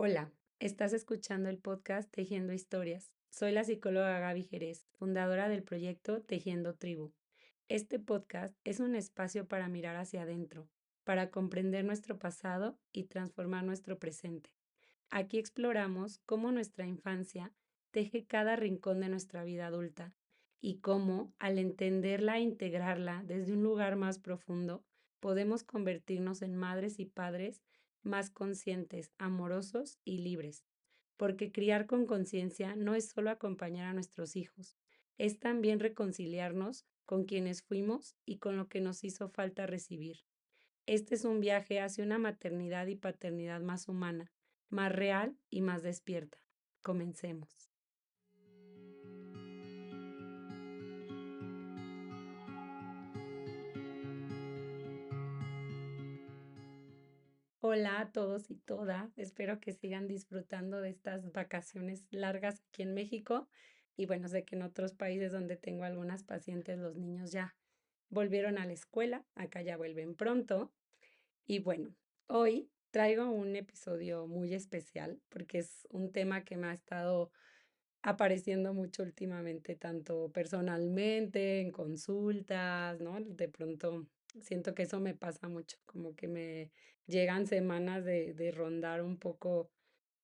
Hola, estás escuchando el podcast Tejiendo Historias. Soy la psicóloga Gaby Jerez, fundadora del proyecto Tejiendo Tribu. Este podcast es un espacio para mirar hacia adentro, para comprender nuestro pasado y transformar nuestro presente. Aquí exploramos cómo nuestra infancia teje cada rincón de nuestra vida adulta y cómo, al entenderla e integrarla desde un lugar más profundo, podemos convertirnos en madres y padres más conscientes, amorosos y libres. Porque criar con conciencia no es solo acompañar a nuestros hijos, es también reconciliarnos con quienes fuimos y con lo que nos hizo falta recibir. Este es un viaje hacia una maternidad y paternidad más humana, más real y más despierta. Comencemos. Hola a todos y todas. Espero que sigan disfrutando de estas vacaciones largas aquí en México. Y bueno, sé que en otros países donde tengo algunas pacientes, los niños ya volvieron a la escuela. Acá ya vuelven pronto. Y bueno, hoy traigo un episodio muy especial porque es un tema que me ha estado apareciendo mucho últimamente, tanto personalmente, en consultas, ¿no? De pronto siento que eso me pasa mucho, como que me llegan semanas de rondar un poco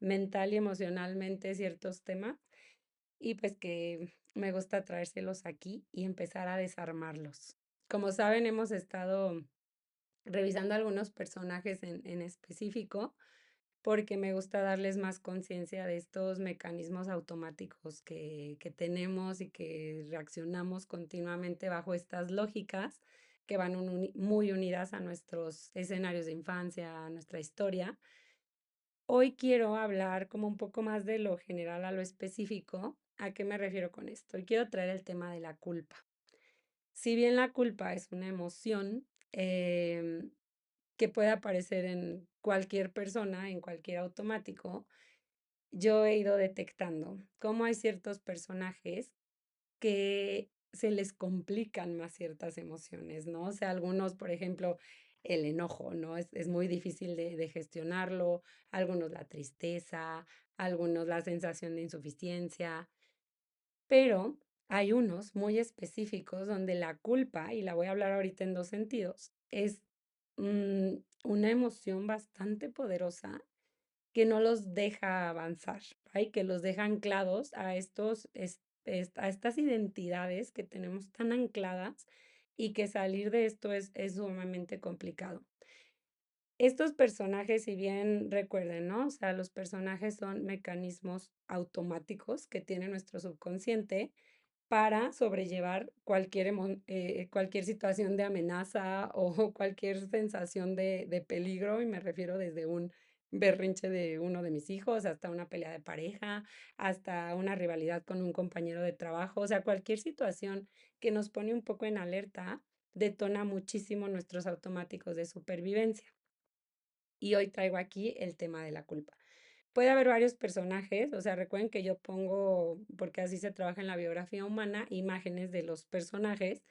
mental y emocionalmente ciertos temas y pues que me gusta traérselos aquí y empezar a desarmarlos. Como saben, hemos estado revisando algunos personajes en específico porque me gusta darles más conciencia de estos mecanismos automáticos que tenemos y que reaccionamos continuamente bajo estas lógicas que van muy unidas a nuestros escenarios de infancia, a nuestra historia. Hoy quiero hablar como un poco más de lo general a lo específico. ¿A qué me refiero con esto? Hoy quiero traer el tema de la culpa. Si bien la culpa es una emoción, que puede aparecer en cualquier persona, en cualquier automático, yo he ido detectando cómo hay ciertos personajes que se les complican más ciertas emociones, ¿no? O sea, algunos, por ejemplo, el enojo, ¿no? Es muy difícil de gestionarlo, algunos la tristeza, algunos la sensación de insuficiencia, pero hay unos muy específicos donde la culpa, y la voy a hablar ahorita en dos sentidos, es una emoción bastante poderosa que no los deja avanzar, ¿right? Que los deja anclados a a estas identidades que tenemos tan ancladas y que salir de esto es sumamente complicado. Estos personajes, si bien recuerden, ¿no? O sea, los personajes son mecanismos automáticos que tiene nuestro subconsciente para sobrellevar cualquier situación de amenaza o cualquier sensación de peligro, y me refiero desde un berrinche de uno de mis hijos hasta una pelea de pareja, hasta una rivalidad con un compañero de trabajo, o sea, cualquier situación que nos pone un poco en alerta detona muchísimo nuestros automáticos de supervivencia. Y hoy traigo aquí el tema de la culpa. Puede haber varios personajes, o sea, recuerden que yo pongo, porque así se trabaja en la biografía humana, imágenes de los personajes,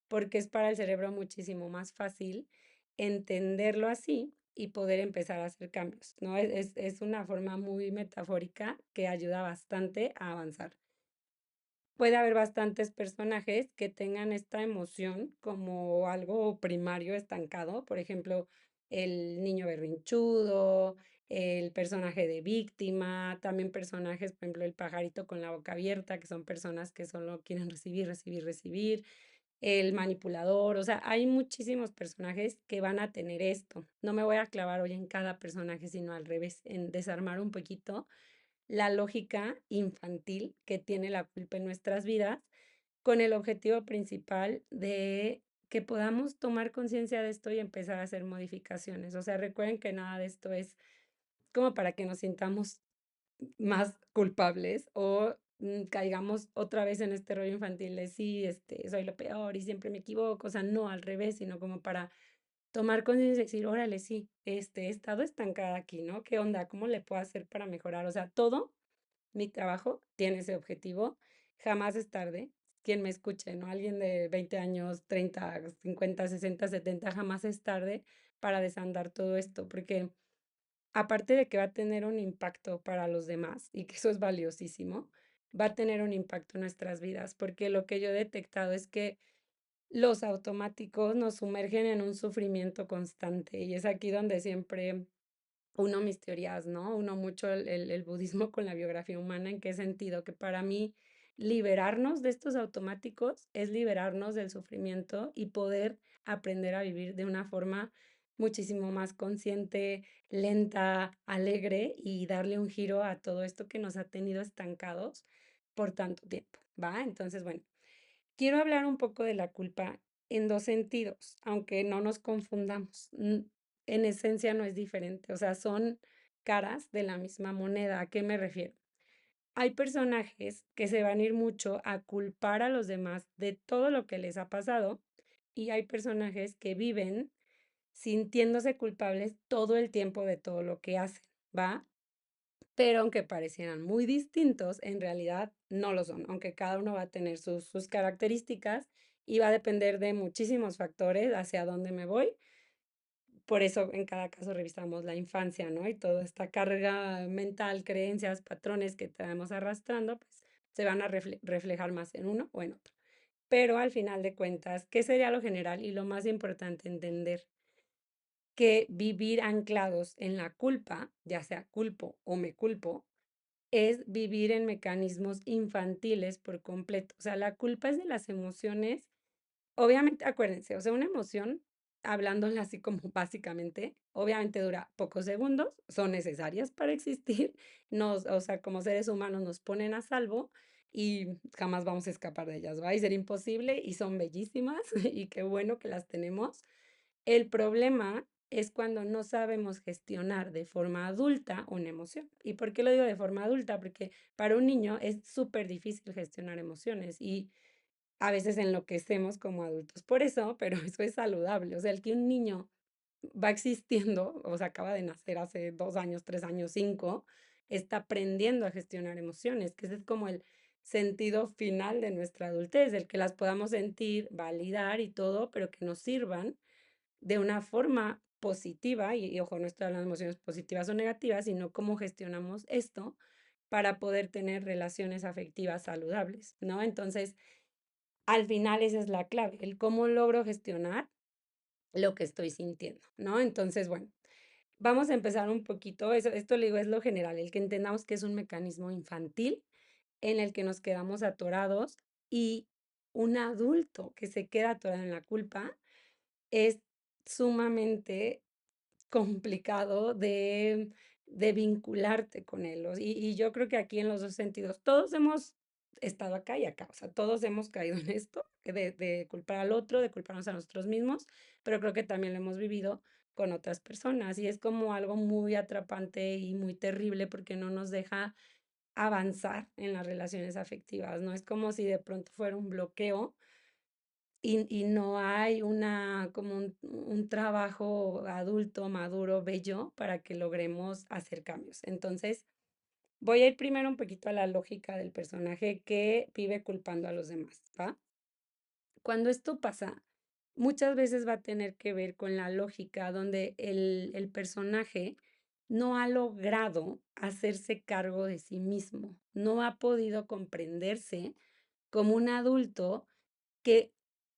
porque es para el cerebro muchísimo más fácil entenderlo así y poder empezar a hacer cambios, ¿no? Es una forma muy metafórica que ayuda bastante a avanzar. Puede haber bastantes personajes que tengan esta emoción como algo primario estancado, por ejemplo, el niño berrinchudo, el personaje de víctima, también personajes, por ejemplo, el pajarito con la boca abierta, que son personas que solo quieren recibir, recibir, recibir, el manipulador, o sea, hay muchísimos personajes que van a tener esto. No me voy a clavar hoy en cada personaje, sino al revés, en desarmar un poquito la lógica infantil que tiene la culpa en nuestras vidas, con el objetivo principal de que podamos tomar conciencia de esto y empezar a hacer modificaciones. O sea, recuerden que nada de esto es como para que nos sintamos más culpables o caigamos otra vez en este rollo infantil de sí, soy lo peor y siempre me equivoco. O sea, no al revés, sino como para tomar conciencia y decir, órale, sí, he estado estancada aquí, ¿no? ¿Qué onda? ¿Cómo le puedo hacer para mejorar? O sea, todo mi trabajo tiene ese objetivo. Jamás es tarde. Quien me escuche, ¿no? Alguien de 20 años, 30, 50, 60, 70, jamás es tarde para desandar todo esto, porque aparte de que va a tener un impacto para los demás y que eso es valiosísimo, va a tener un impacto en nuestras vidas, porque lo que yo he detectado es que los automáticos nos sumergen en un sufrimiento constante y es aquí donde siempre uno mis teorías, ¿no? Uno mucho el budismo con la biografía humana, ¿en qué sentido? Que para mí liberarnos de estos automáticos es liberarnos del sufrimiento y poder aprender a vivir de una forma muchísimo más consciente, lenta, alegre y darle un giro a todo esto que nos ha tenido estancados por tanto tiempo, ¿va? Entonces, bueno, quiero hablar un poco de la culpa en dos sentidos, aunque no nos confundamos. En esencia no es diferente, o sea, son caras de la misma moneda. ¿A qué me refiero? Hay personajes que se van a ir mucho a culpar a los demás de todo lo que les ha pasado y hay personajes que viven sintiéndose culpables todo el tiempo de todo lo que hacen, ¿va? Pero aunque parecieran muy distintos, en realidad no lo son, aunque cada uno va a tener sus características y va a depender de muchísimos factores hacia dónde me voy. Por eso en cada caso revisamos la infancia, ¿no? Y toda esta carga mental, creencias, patrones que traemos arrastrando, pues se van a reflejar más en uno o en otro. Pero al final de cuentas, ¿qué sería lo general y lo más importante entender? Que vivir anclados en la culpa, ya sea culpo o me culpo, es vivir en mecanismos infantiles por completo. O sea, la culpa es de las emociones. Obviamente, acuérdense, o sea, una emoción, hablándola así como básicamente, obviamente dura pocos segundos, son necesarias para existir, o sea, como seres humanos nos ponen a salvo y jamás vamos a escapar de ellas, va a ser imposible y son bellísimas y qué bueno que las tenemos. El problema es cuando no sabemos gestionar de forma adulta una emoción. ¿Y por qué lo digo de forma adulta? Porque para un niño es súper difícil gestionar emociones y a veces enloquecemos como adultos por eso, pero eso es saludable. O sea, el que un niño va existiendo, o sea, acaba de nacer hace 2 años, 3 años, 5, está aprendiendo a gestionar emociones, que ese es como el sentido final de nuestra adultez, el que las podamos sentir, validar y todo, pero que nos sirvan de una forma positiva, y ojo, no estoy hablando de emociones positivas o negativas, sino cómo gestionamos esto para poder tener relaciones afectivas saludables, ¿no? Entonces, al final esa es la clave, el cómo logro gestionar lo que estoy sintiendo, ¿no? Entonces, bueno, vamos a empezar un poquito, esto le digo es lo general, el que entendamos que es un mecanismo infantil en el que nos quedamos atorados y un adulto que se queda atorado en la culpa es sumamente complicado de vincularte con él. Y yo creo que aquí en los dos sentidos, todos hemos estado acá y acá, o sea, todos hemos caído en esto, que de culpar al otro, de culparnos a nosotros mismos, pero creo que también lo hemos vivido con otras personas y es como algo muy atrapante y muy terrible porque no nos deja avanzar en las relaciones afectivas, ¿no? Es como si de pronto fuera un bloqueo y no hay como un trabajo adulto, maduro, bello, para que logremos hacer cambios. Entonces, voy a ir primero un poquito a la lógica del personaje que vive culpando a los demás, ¿va? Cuando esto pasa, muchas veces va a tener que ver con la lógica donde el personaje no ha logrado hacerse cargo de sí mismo, no ha podido comprenderse como un adulto que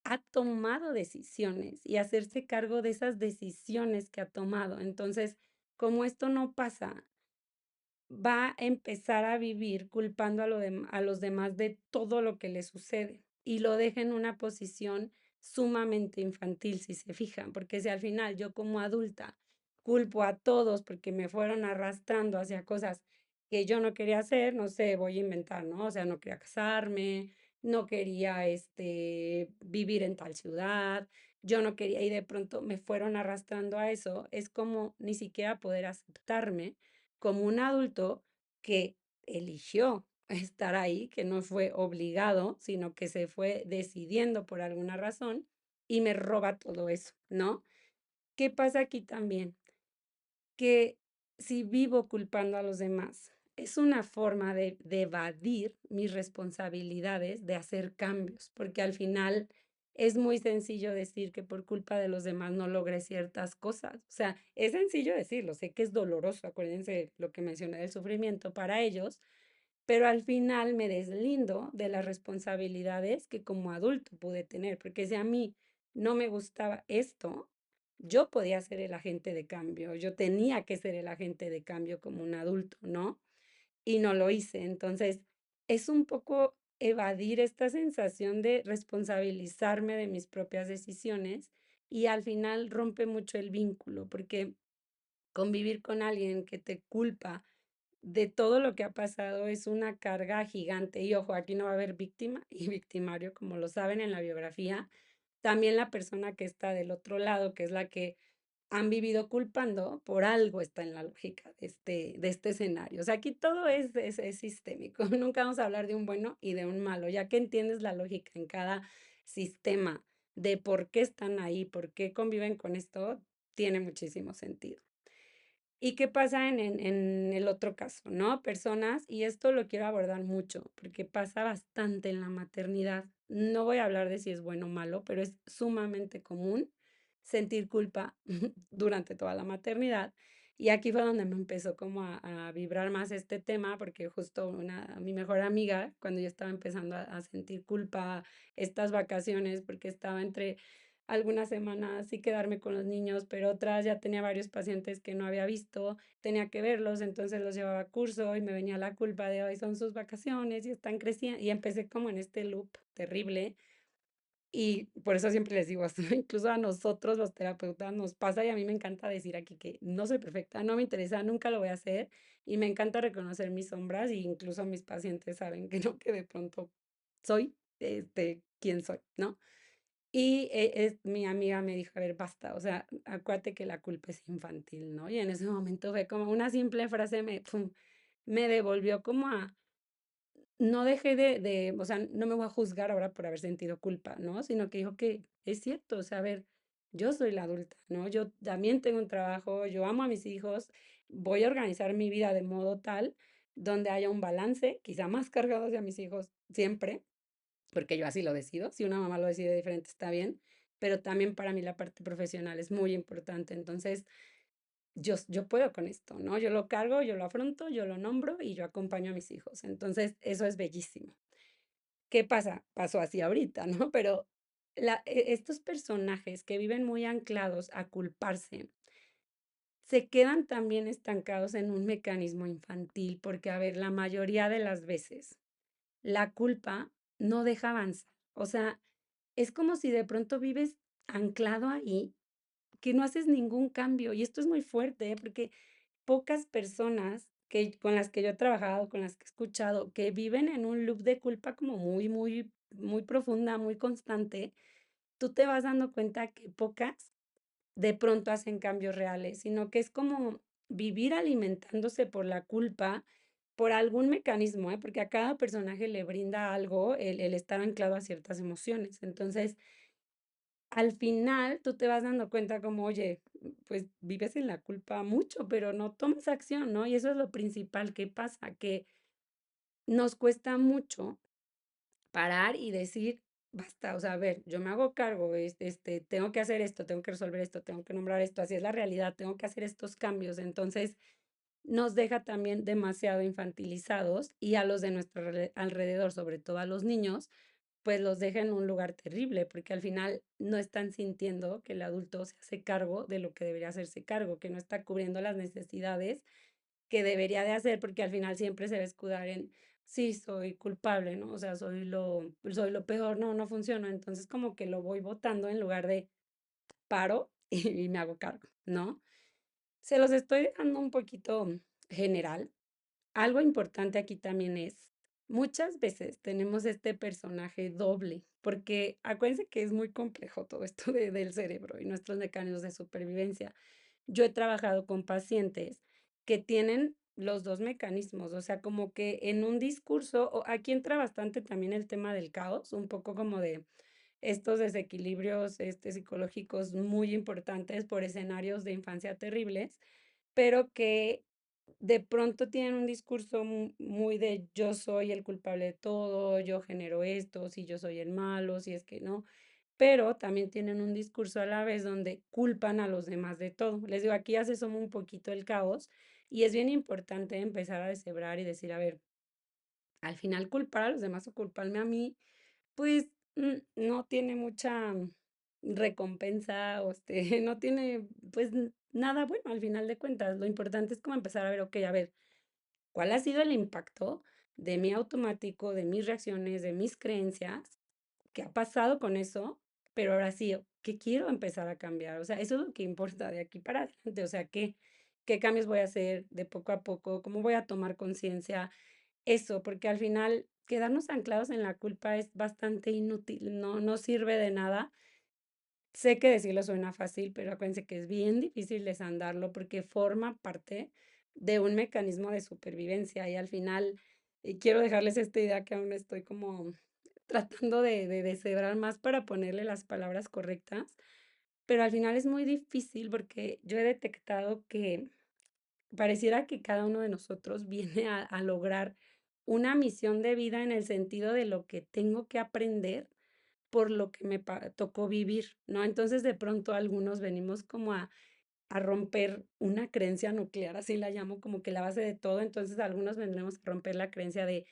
ha tomado decisiones y hacerse cargo de esas decisiones que ha tomado. Entonces, como esto no pasa, va a empezar a vivir culpando a los demás de todo lo que le sucede y lo deja en una posición sumamente infantil, si se fijan, porque si al final yo como adulta culpo a todos porque me fueron arrastrando hacia cosas que yo no quería hacer, no sé, voy a inventar, ¿no? O sea, no quería casarme, no quería vivir en tal ciudad, yo no quería y de pronto me fueron arrastrando a eso, es como ni siquiera poder aceptarme como un adulto que eligió estar ahí, que no fue obligado, sino que se fue decidiendo por alguna razón y me roba todo eso, ¿no? ¿Qué pasa aquí también? Que si vivo culpando a los demás, es una forma de evadir mis responsabilidades, de hacer cambios, porque al final es muy sencillo decir que por culpa de los demás no logré ciertas cosas. O sea, es sencillo decirlo, sé que es doloroso, acuérdense lo que mencioné del sufrimiento para ellos, pero al final me deslindo de las responsabilidades que como adulto pude tener, porque si a mí no me gustaba esto, yo podía ser el agente de cambio, yo tenía que ser el agente de cambio como un adulto, ¿no? Y no lo hice. Entonces, es un poco evadir esta sensación de responsabilizarme de mis propias decisiones y al final rompe mucho el vínculo, porque convivir con alguien que te culpa de todo lo que ha pasado es una carga gigante. Y ojo, aquí no va a haber víctima y victimario, como lo saben en la biografía. También la persona que está del otro lado, que es la que han vivido culpando, por algo está en la lógica de este escenario. O sea, aquí todo es sistémico. Nunca vamos a hablar de un bueno y de un malo. Ya que entiendes la lógica en cada sistema de por qué están ahí, por qué conviven con esto, tiene muchísimo sentido. ¿Y qué pasa en el otro caso, no? Personas, y esto lo quiero abordar mucho, porque pasa bastante en la maternidad. No voy a hablar de si es bueno o malo, pero es sumamente común sentir culpa durante toda la maternidad. Y aquí fue donde me empezó como a vibrar más este tema, porque justo mi mejor amiga, cuando yo estaba empezando a sentir culpa estas vacaciones, porque estaba entre algunas semanas sí quedarme con los niños, pero otras ya tenía varios pacientes que no había visto, tenía que verlos, entonces los llevaba a curso y me venía la culpa de hoy son sus vacaciones y están creciendo y empecé como en este loop terrible y por eso siempre les digo, hasta incluso a nosotros los terapeutas nos pasa y a mí me encanta decir aquí que no soy perfecta, no me interesa, nunca lo voy a hacer y me encanta reconocer mis sombras y incluso mis pacientes saben que no, que de pronto soy quién soy, ¿no? Y, mi amiga me dijo: "A ver, basta, o sea, acuérdate que la culpa es infantil", ¿no? Y en ese momento fue como una simple frase me, fum, me devolvió como a no dejé o sea, no me voy a juzgar ahora por haber sentido culpa, ¿no? Sino que dijo que es cierto, o sea, a ver, yo soy la adulta, ¿no? Yo también tengo un trabajo, yo amo a mis hijos, voy a organizar mi vida de modo tal donde haya un balance, quizá más cargado hacia mis hijos siempre, porque yo así lo decido, si una mamá lo decide diferente está bien, pero también para mí la parte profesional es muy importante, entonces yo puedo con esto, ¿no? Yo lo cargo, yo lo afronto, yo lo nombro y yo acompaño a mis hijos, entonces eso es bellísimo. ¿Qué pasa? Pasó así ahorita, ¿no? Pero estos personajes que viven muy anclados a culparse, se quedan también estancados en un mecanismo infantil, porque, a ver, la mayoría de las veces la culpa no deja avanzar. O sea, es como si de pronto vives anclado ahí, que no haces ningún cambio. Y esto es muy fuerte, ¿eh? Porque pocas personas con las que yo he trabajado, con las que he escuchado, que viven en un loop de culpa como muy, muy, muy profunda, muy constante, tú te vas dando cuenta que pocas de pronto hacen cambios reales, sino que es como vivir alimentándose por la culpa, por algún mecanismo, ¿eh? Porque a cada personaje le brinda algo el estar anclado a ciertas emociones. Entonces, al final tú te vas dando cuenta como, oye, pues vives en la culpa mucho, pero no tomas acción, ¿no? Y eso es lo principal que pasa, que nos cuesta mucho parar y decir, basta, o sea, a ver, yo me hago cargo, tengo que hacer esto, tengo que resolver esto, tengo que nombrar esto, así es la realidad, tengo que hacer estos cambios. Entonces, nos deja también demasiado infantilizados y a los de nuestro alrededor, sobre todo a los niños, pues los deja en un lugar terrible, porque al final no están sintiendo que el adulto se hace cargo de lo que debería hacerse cargo, que no está cubriendo las necesidades que debería de hacer, porque al final siempre se va a escudar en, sí, soy culpable, ¿no? O sea, soy lo peor, no, no funciona. Entonces como que lo voy botando en lugar de paro y me hago cargo, ¿no? Se los estoy dejando un poquito general. Algo importante aquí también es, muchas veces tenemos este personaje doble, porque acuérdense que es muy complejo todo esto del cerebro y nuestros mecanismos de supervivencia. Yo he trabajado con pacientes que tienen los dos mecanismos, o sea, como que en un discurso, aquí entra bastante también el tema del caos, un poco como de estos desequilibrios psicológicos muy importantes por escenarios de infancia terribles, pero que de pronto tienen un discurso muy de yo soy el culpable de todo, yo genero esto, si yo soy el malo, si es que no. pero también tienen un discurso a la vez donde culpan a los demás de todo. Les digo, aquí ya se suma un poquito el caos y es bien importante empezar a deshebrar y decir, a ver, al final culpar a los demás o culparme a mí, pues no tiene mucha recompensa o no tiene pues nada bueno al final de cuentas. Lo importante es como empezar a ver, ok, a ver, ¿cuál ha sido el impacto de mi automático, de mis reacciones, de mis creencias? ¿Qué ha pasado con eso? Pero ahora sí, ¿qué quiero empezar a cambiar? O sea, eso es lo que importa de aquí para adelante. O sea, ¿qué cambios voy a hacer de poco a poco? ¿Cómo voy a tomar conciencia? Eso, porque al final quedarnos anclados en la culpa es bastante inútil, no sirve de nada. Sé que decirlo suena fácil, pero acuérdense que es bien difícil desandarlo porque forma parte de un mecanismo de supervivencia y al final quiero dejarles esta idea que aún estoy como tratando de deshebrar más para ponerle las palabras correctas, pero al final es muy difícil porque yo he detectado que pareciera que cada uno de nosotros viene a lograr una misión de vida en el sentido de lo que tengo que aprender por lo que me tocó vivir, ¿no? Entonces de pronto algunos venimos como a romper una creencia nuclear, así la llamo, como que la base de todo. Entonces algunos vendremos a romper la creencia de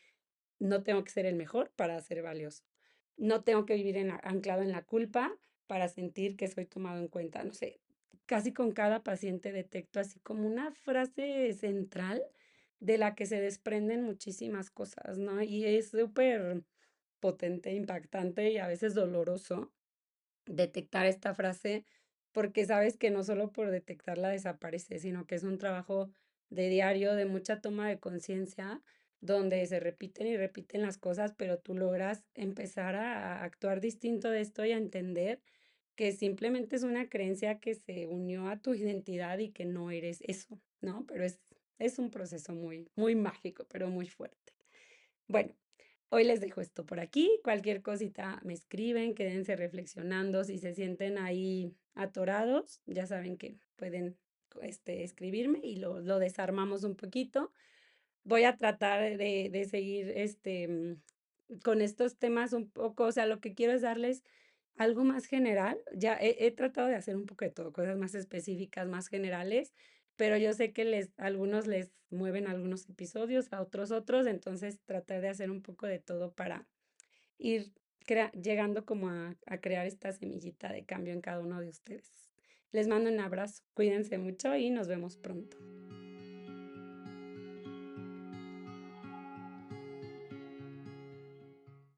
no tengo que ser el mejor para ser valioso. No tengo que vivir anclado en la culpa para sentir que soy tomado en cuenta. No sé, casi con cada paciente detecto así como una frase central de la que se desprenden muchísimas cosas, ¿no? Y es súper potente, impactante y a veces doloroso detectar esta frase, porque sabes que no solo por detectarla desaparece, sino que es un trabajo de diario, de mucha toma de conciencia, donde se repiten y repiten las cosas, pero tú logras empezar a actuar distinto de esto y a entender que simplemente es una creencia que se unió a tu identidad y que no eres eso, ¿no? Pero es un proceso muy, muy mágico, pero muy fuerte. Bueno, hoy les dejo esto por aquí. Cualquier cosita me escriben, quédense reflexionando. Si se sienten ahí atorados, ya saben que pueden escribirme y lo desarmamos un poquito. Voy a tratar de seguir con estos temas un poco, o sea, lo que quiero es darles algo más general. Ya he tratado de hacer un poco de todo, cosas más específicas, más generales, pero yo sé que a algunos les mueven algunos episodios, a otros otros, entonces tratar de hacer un poco de todo para ir llegando como a crear esta semillita de cambio en cada uno de ustedes. Les mando un abrazo, cuídense mucho y nos vemos pronto.